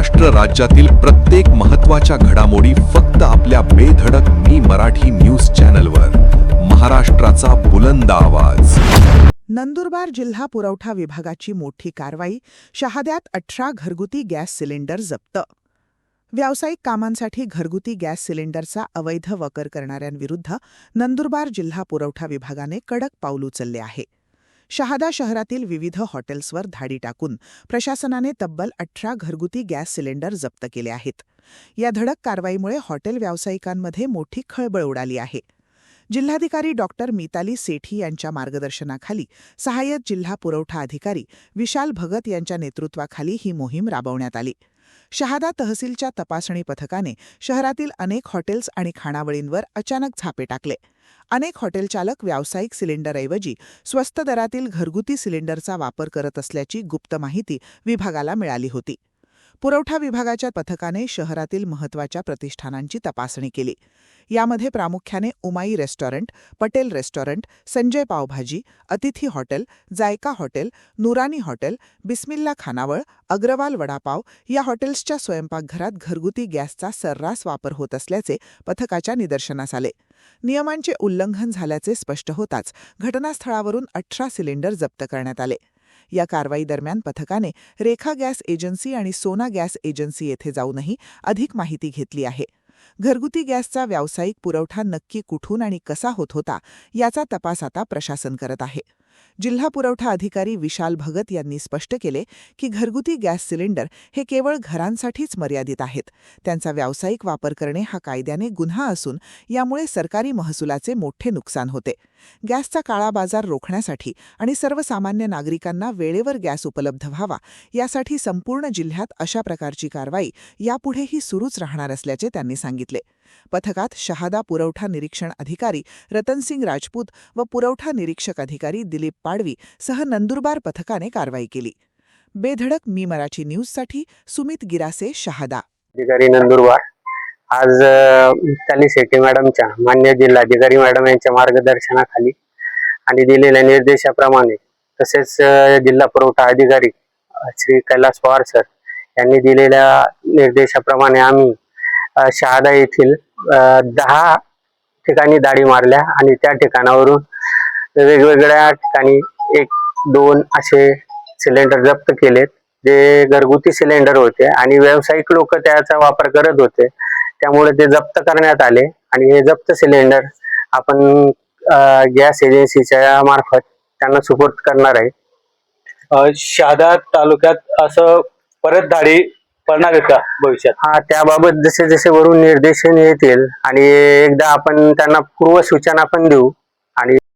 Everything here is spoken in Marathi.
महाराष्ट्र राज्यातील प्रत्येक महत्त्वाच्या घडामोडी फक्त आपल्या बेधडक मी मराठी न्यूज चॅनलवर. महाराष्ट्राचा बुलंद आवाज. नंदुरबार जिल्हा पुरवठा विभागाची मोठी कारवाई. शहाद्यात 18 घरगुती गॅस सिलेंडर जप्त. व्यावसायिक कामांसाठी घरगुती गॅस सिलेंडरचा अवैध वापर करणाऱ्यांविरुद्ध नंदुरबार जिल्हा पुरवठा विभागाने कडक पाऊल उचलले आहे. शहादा शहरातील विविध हॉटेल्सवर धाडी टाकून प्रशासनाने तब्बल 18 घरगुती गॅस सिलेंडर जप्त केले आहेत. या धडक कारवाईमुळे हॉटेल व्यावसायिकांमध्ये मोठी खळबळ उडाली आहे. जिल्हाधिकारी डॉक्टर मिताली सेठी यांच्या मार्गदर्शनाखाली सहाय्यक जिल्हा पुरवठा अधिकारी विशाल भगत यांच्या नेतृत्वाखाली ही मोहीम राबवण्यात आली. शहादा तहसीलच्या तपासणी पथकाने शहरातील अनेक हॉटेल्स आणि खानावळींवर अचानक झापे टाकले. अनेक हॉटेल चालक व्यावसायिक सिलेंडरऐवजी स्वस्त दरातील घरगुती सिलेंडरचा वापर करत असल्याची गुप्त माहिती विभागाला मिळाली होती. पुरवठा विभागाच्या पथकाने शहरातील महत्त्वाच्या प्रतिष्ठानांची तपासणी केली. यामध्ये प्रामुख्याने Umai restaurant, Patel restaurant, Sanjay pavbhaji, Atithi hotel, Jaika hotel, Noorani hotel, Bismillah खानावळ, अग्रवाल वडापाव या हॉटेल्सच्या स्वयंपाकघरात घरगुती गॅसचा सर्रास वापर होत असल्याचे पथकाच्या निदर्शनास आले. नियमांचे उल्लंघन झाल्याचे स्पष्ट होताच घटनास्थळावरून 18 सिलेंडर जप्त करण्यात आले. या कारवाई दरम्यान पथकाने रेखा गॅस एजन्सी आणि सोना गॅस एजन्सी येथे जाऊनही अधिक माहिती घेतली आहे. घरगुती गॅसचा व्यावसायिक पुरवठा नक्की कुठून आणि कसा होत होता याचा तपास आता प्रशासन करत आहे. जिल्हा पुरवठा अधिकारी विशाल भगत यांनी स्पष्ट केले की घरगुती गॅस सिलेंडर हे केवळ घरांसाठीच मर्यादित आहेत. त्यांचा व्यावसायिक वापर करणे हा कायद्याने गुन्हा असून यामुळे सरकारी महसुलाचे मोठे नुकसान होते. गॅसचा काळा बाजार रोखण्यासाठी आणि सर्वसामान्य नागरिकांना वेळेवर गॅस उपलब्ध व्हावा यासाठी संपूर्ण जिल्ह्यात अशा प्रकारची कारवाई यापुढेही सुरूच राहणार असल्याचे त्यांनी सांगितले. पथकात शहादा पुरवठा निरीक्षण अधिकारी रतनसिंग राजपूत व पुरवठा निरीक्षक अधिकारी दिलीप पाडवी सह नंदुरबार पथकाने कारवाई केली. बेधडक मी मराठी न्यूजसाठी सुमित गिरासे, शहादा. अधिकारी नंदुरबार आज मिताली सेठी मॅडमच्या मान्य जिल्हाधिकारी मॅडम यांच्या मार्गदर्शनाखाली आणि दिलेल्या निर्देशाप्रमाणे तसेच जिल्हा पुरवठा अधिकारी श्री कैलास पवार सर यांनी दिलेल्या निर्देशाप्रमाणे आम्ही शहादा येथील 10 ठिकाणी दाडी मारल्या आणि त्या ठिकाणावरून वेगवेगळ्या ठिकाणी 1-2 असे सिलेंडर जप्त केलेत. जे घरगुती सिलेंडर होते आणि व्यावसायिक लोक त्याचा वापर करत होते, त्यामुळे ते जप्त करण्यात आले आणि हे जप्त सिलेंडर आपण गॅस एजन्सीच्या मार्फत त्यांना सुपूर्द करणार आहे. शहादा तालुक्यात असं परत धाडी पडणार आहे का भविष्यात? हा, त्याबाबत जसे जसे वरून निर्देशन येतील आणि एकदा आपण त्यांना पूर्व सूचना पण देऊ आणि